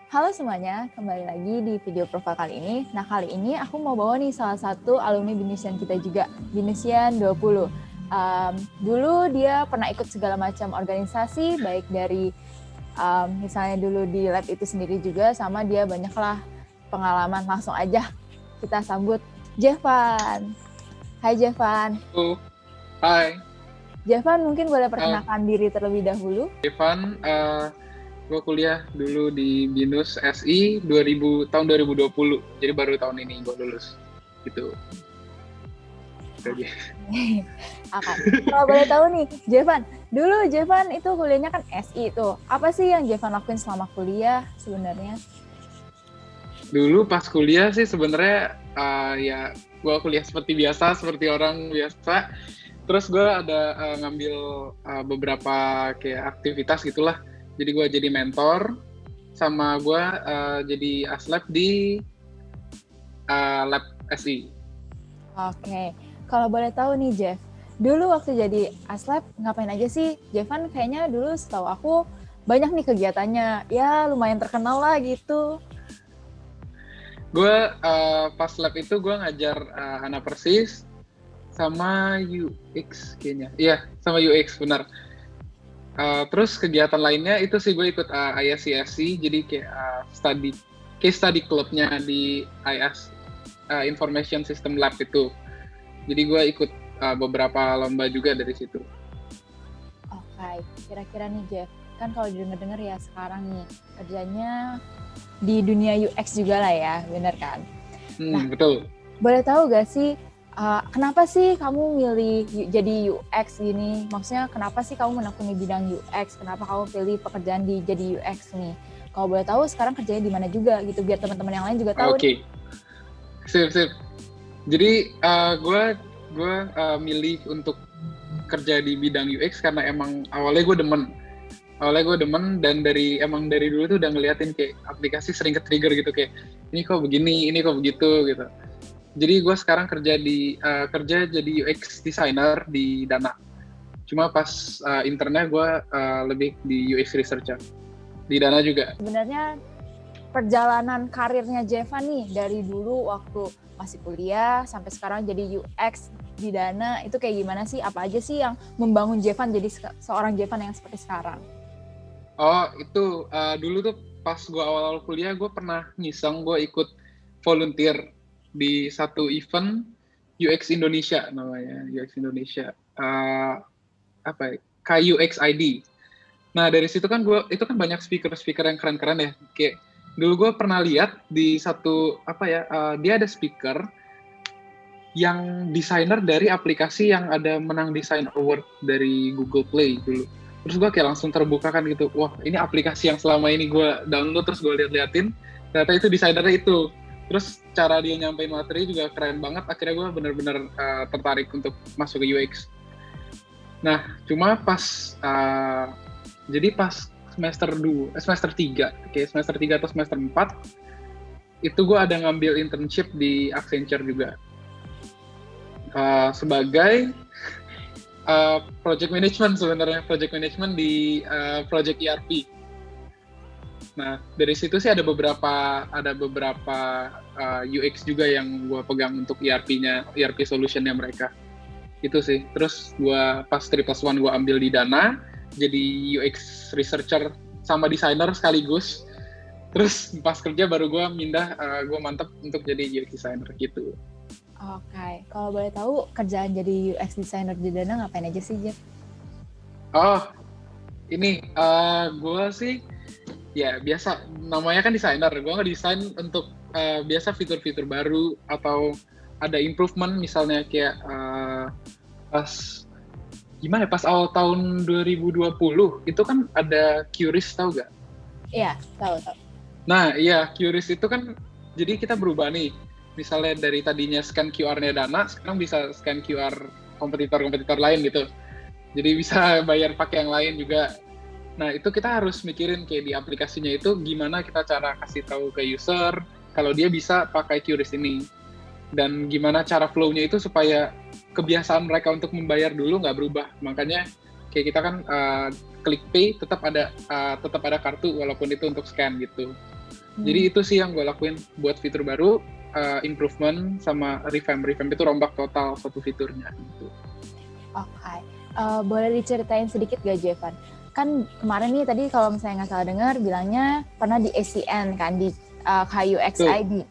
Halo semuanya, kembali lagi di video profil kali ini. Nah, kali ini aku mau bawa nih salah satu alumni Binisian kita juga, Binisian 20. Dulu dia pernah ikut segala macam organisasi, baik dari misalnya dulu di lab itu sendiri juga, sama dia banyaklah pengalaman. Langsung aja kita sambut Jevan. Hai Jevan. Halo, hai. Jevan mungkin boleh Uh, perkenalkan diri terlebih dahulu. Evan, gue kuliah dulu di BINUS SI tahun 2020, jadi baru tahun ini gue lulus. Gitu. Itu aja. Oke. Kalau boleh tahu nih, dulu Jevan itu kuliahnya kan SI tuh. Apa sih yang Jevan lakuin selama kuliah sebenarnya? Dulu pas kuliah sih sebenarnya ya gue kuliah seperti biasa, seperti orang biasa. Terus gue ada ngambil beberapa kayak aktivitas gitulah. Jadi gue jadi mentor, sama gue jadi aslab di lab SI. Oke. Kalau boleh tahu nih Jeff, dulu waktu jadi aslab ngapain aja sih? Jevan kayaknya dulu setahu aku banyak nih kegiatannya. Ya lumayan terkenal lah gitu. Gue pas lab itu gue ngajar anak persis sama UX kayaknya. Iya, sama UX benar. Terus kegiatan lainnya itu sih gue ikut ISCSC, jadi kayak case study clubnya di IS Information System Lab itu. Jadi gue ikut beberapa lomba juga dari situ. Oke, kira-kira nih Jeff, kan kalau denger-denger ya sekarang nih kerjanya di dunia UX juga lah ya, bener kan? Nah, Betul. boleh tahu gak sih kenapa sih kamu milih jadi UX gini? Maksudnya kenapa sih kamu menekuni bidang UX? Kenapa kamu pilih pekerjaan di jadi UX nih? Kalau boleh tahu sekarang kerjanya di mana juga gitu biar teman-teman yang lain juga tahu nih. Oke. Sip. Jadi gue milih untuk kerja di bidang UX karena emang awalnya gue demen dan dari dulu tuh udah ngeliatin kayak aplikasi sering ke-trigger gitu, kayak ini kok begini, ini kok begitu gitu. Jadi gue sekarang kerja jadi UX designer di Dana. Cuma pas internnya gue lebih di UX researcher di Dana juga. Sebenarnya perjalanan karirnya Jevan nih dari dulu waktu masih kuliah sampai sekarang jadi UX di Dana itu kayak gimana sih? Apa aja sih yang membangun Jevan jadi seorang Jevan yang seperti sekarang? Oh itu dulu tuh pas gue awal-awal kuliah gue pernah gue ikut volunteer di satu event UX Indonesia namanya, UX Indonesia. Apa ya? KUX ID. Nah dari situ kan itu kan banyak speaker-speaker yang keren-keren ya. Kayak dulu gue pernah lihat di satu dia ada speaker yang desainer dari aplikasi yang ada menang design award dari Google Play dulu. Terus gue kayak langsung terbuka kan gitu, wah ini aplikasi yang selama ini gue download terus gue lihat-liatin, ternyata itu desainernya itu. Terus cara dia nyampein materi juga keren banget, akhirnya gue bener-bener tertarik untuk masuk ke UX. Nah, cuma jadi pas semester 3, kayak semester 3 atau semester 4, itu gue ada ngambil internship di Accenture juga. Sebagai project management di project ERP. Nah, dari situ sih ada beberapa UX juga yang gue pegang untuk ERP solutionnya mereka. Itu sih. Terus gue pas 3+1 gue ambil di Dana, jadi UX researcher sama designer sekaligus. Terus pas kerja baru gue gue mantep untuk jadi UX designer gitu. Oke, kalau boleh tahu kerjaan jadi UX designer di Dana ngapain aja sih, Jeff? Oh, ini gue sih ya biasa, namanya kan desainer. Gue ngedesain untuk biasa fitur-fitur baru atau ada improvement, misalnya kayak pas pas awal tahun 2020 itu kan ada QRIS, tahu gak? Iya, tahu. Nah, iya, QRIS itu kan jadi kita berubah nih. Misalnya dari tadinya scan QR-nya Dana, sekarang bisa scan QR kompetitor-kompetitor lain gitu. Jadi bisa bayar pakai yang lain juga. Nah, itu kita harus mikirin kayak di aplikasinya itu gimana kita cara kasih tahu ke user kalau dia bisa pakai QRIS ini. Dan gimana cara flow-nya itu supaya kebiasaan mereka untuk membayar dulu nggak berubah. Makanya kayak kita kan klik pay tetap ada kartu walaupun itu untuk scan gitu. Jadi itu sih yang gue lakuin buat fitur baru, improvement sama revamp itu rombak total satu fiturnya gitu. Oke. Boleh diceritain sedikit gak, Jevan? Kan kemarin nih tadi kalau misalnya nggak salah dengar bilangnya pernah di ACN kan, di KUXID.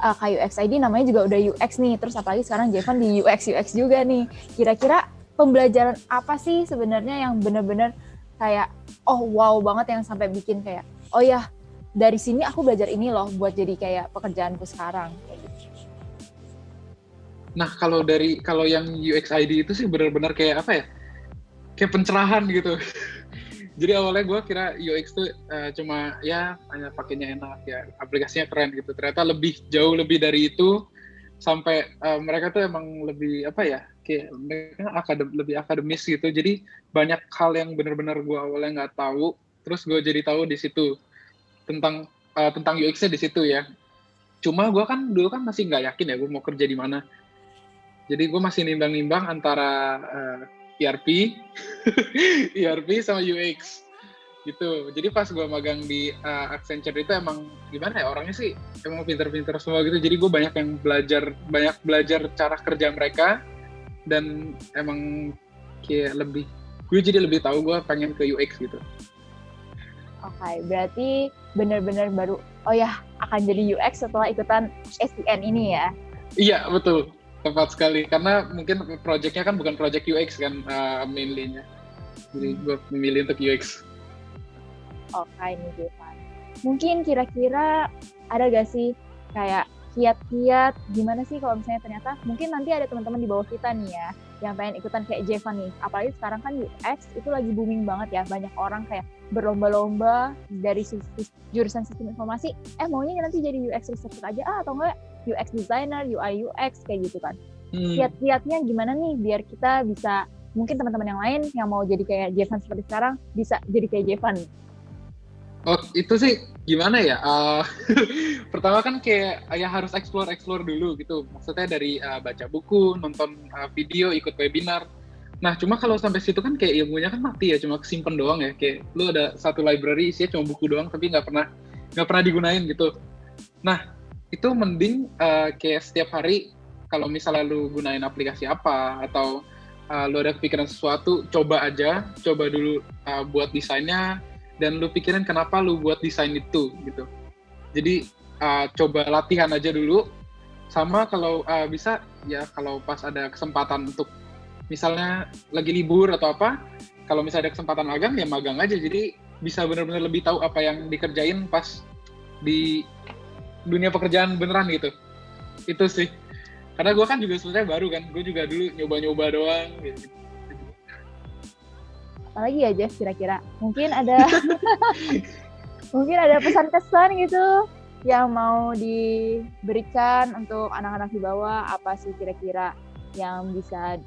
KUXID namanya juga udah UX nih, terus apalagi sekarang Jevan di UX juga nih. Kira-kira pembelajaran apa sih sebenarnya yang benar-benar kayak oh wow banget, yang sampai bikin kayak oh ya dari sini aku belajar ini loh buat jadi kayak pekerjaanku sekarang kayak gitu. Nah kalau yang UXID itu sih benar-benar kayak apa ya? Kayak pencerahan gitu. Jadi awalnya gue kira UX tuh cuma ya hanya pakainya enak ya, aplikasinya keren gitu. Ternyata jauh lebih dari itu, sampai mereka tuh emang lebih apa ya, kayak mereka lebih akademis gitu. Jadi banyak hal yang benar-benar gue awalnya nggak tahu, terus gue jadi tahu di situ tentang UX-nya di situ ya. Cuma gue kan dulu kan masih nggak yakin ya gue mau kerja di mana. Jadi gue masih nimbang-nimbang antara ERP, ERP sama UX gitu. Jadi pas gue magang di Accenture itu emang gimana ya, orangnya sih emang pinter-pinter semua gitu. Jadi gue banyak belajar cara kerja mereka, dan emang kayak gue jadi lebih tahu gue pengen ke UX gitu. Oke, berarti benar-benar baru oh ya akan jadi UX setelah ikutan SCN ini ya. Iya betul, tepat sekali. Karena mungkin projectnya kan bukan project UX kan mainly-nya. Jadi gue memilih untuk UX. Oke nih Jevan. Mungkin kira-kira ada gak sih kayak kiat-kiat gimana sih kalau misalnya ternyata mungkin nanti ada teman-teman di bawah kita nih ya yang pengen ikutan kayak Jevan nih. Apalagi sekarang kan UX itu lagi booming banget ya. Banyak orang kayak berlomba-lomba dari jurusan sistem informasi. Maunya nanti jadi UX researcher aja atau enggak UX designer, UI UX kayak gitu kan. Kiat-kiatnya gimana nih biar kita bisa, mungkin teman-teman yang lain yang mau jadi kayak Jevan seperti sekarang bisa jadi kayak Jevan nih. Oh, itu sih gimana ya? Pertama kan kayak ya harus explore dulu gitu. Maksudnya dari baca buku, nonton video, ikut webinar. Nah, cuma kalau sampai situ kan kayak ilmunya kan mati ya, cuma kesimpan doang ya. Kayak lu ada satu library isinya cuma buku doang, tapi nggak pernah digunain gitu. Nah, itu mending kayak setiap hari kalau misalnya lu gunain aplikasi apa atau lu ada kepikiran sesuatu, coba dulu buat desainnya, dan lu pikirin kenapa lu buat desain itu gitu. Jadi coba latihan aja dulu, sama kalau bisa ya kalau pas ada kesempatan untuk misalnya lagi libur atau apa, kalau misalnya ada kesempatan magang ya magang aja, jadi bisa benar-benar lebih tahu apa yang dikerjain pas di dunia pekerjaan beneran gitu. Itu sih, karena gue kan juga sebenarnya baru kan, gue juga dulu nyoba-nyoba doang gitu. Apalagi ya Jeff, kira-kira mungkin ada pesan-kesan gitu yang mau diberikan untuk anak-anak di bawah, apa sih kira-kira yang bisa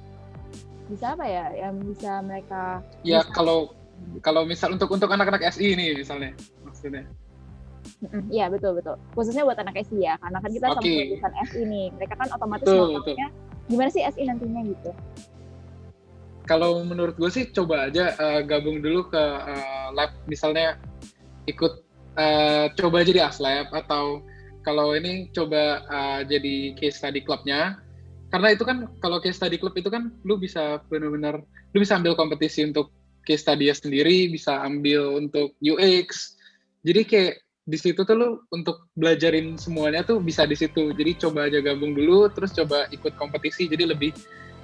apa ya, yang bisa mereka ya kalau misal untuk anak-anak SI ini misalnya maksudnya. Iya betul khususnya buat anak SI ya, karena kan kita sama jurusan SI nih, mereka kan otomatis tahunya gimana sih SI nantinya gitu. Kalau menurut gue sih coba aja gabung dulu ke lab, misalnya ikut coba aja di ASLab, atau kalau ini coba jadi case study club-nya, karena itu kan kalau case study club itu kan lu bisa ambil kompetisi untuk case study-nya sendiri, bisa ambil untuk UX, jadi kayak di situ tuh lu untuk belajarin semuanya tuh bisa di situ. Jadi coba aja gabung dulu, terus coba ikut kompetisi, jadi lebih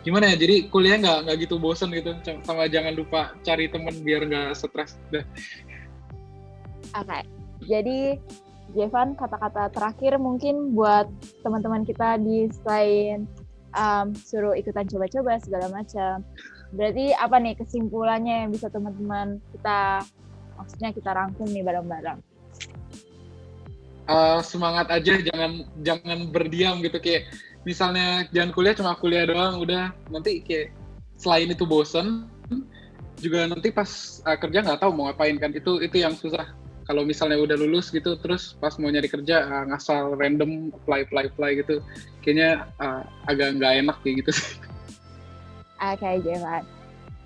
gimana ya, jadi kuliah nggak gitu bosen gitu, sama jangan lupa cari temen biar nggak stres. Oke. Jadi Jevan, kata-kata terakhir mungkin buat teman-teman kita di selain suruh ikutan coba-coba segala macam, berarti apa nih kesimpulannya yang bisa teman-teman kita, maksudnya kita rangkum nih bareng-bareng? Semangat aja, jangan berdiam gitu, kayak misalnya jangan cuma kuliah doang udah, nanti kayak selain itu bosen juga, nanti pas kerja nggak tahu mau ngapain kan, itu yang susah. Kalau misalnya udah lulus gitu terus pas mau nyari kerja ngasal random apply gitu, kayaknya agak nggak enak kayak gitu sih. Oke Jevan,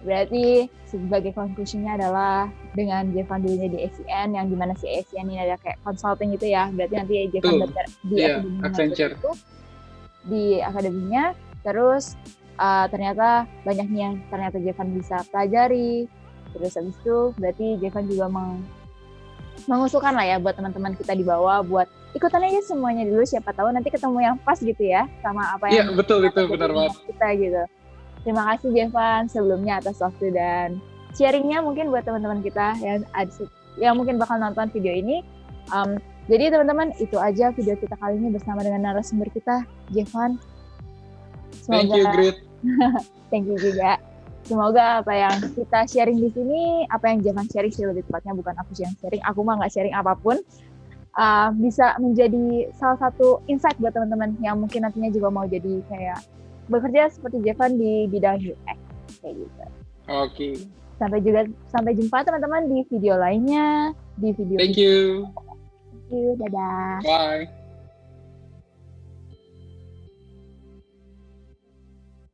Berarti sebagai konklusinya adalah dengan Jevan dulunya di ASEAN, yang dimana si ASEAN ini ada kayak consulting gitu ya. Berarti nanti Jevan Tuh, belajar di iya, akademinya Accenture. itu, di akademinya, terus ternyata banyak nih yang ternyata Jevan bisa pelajari. Terus habis itu berarti Jevan juga mengusulkan lah ya buat teman-teman kita di bawah buat ikutan aja semuanya dulu, siapa tahu nanti ketemu yang pas gitu ya sama apa Iya, yang betul itu jadi benar banget. kita gitu. Terima kasih Jevan sebelumnya atas waktu dan sharingnya mungkin buat teman-teman kita yang mungkin bakal nonton video ini. Jadi teman-teman, itu aja video kita kali ini bersama dengan narasumber kita, Jevan. Thank you, Semoga great. thank you juga. Semoga apa yang kita sharing di sini, apa yang Jevan sharing sih lebih tepatnya, bukan aku yang sharing. Aku mah nggak sharing apapun. Bisa menjadi salah satu insight buat teman-teman yang mungkin nantinya juga mau jadi kayak bekerja seperti Jevan di bidang UX kayak gitu. Oke. Sampai jumpa teman-teman di video lainnya, di video Thank you. Thank you, dadah. Bye.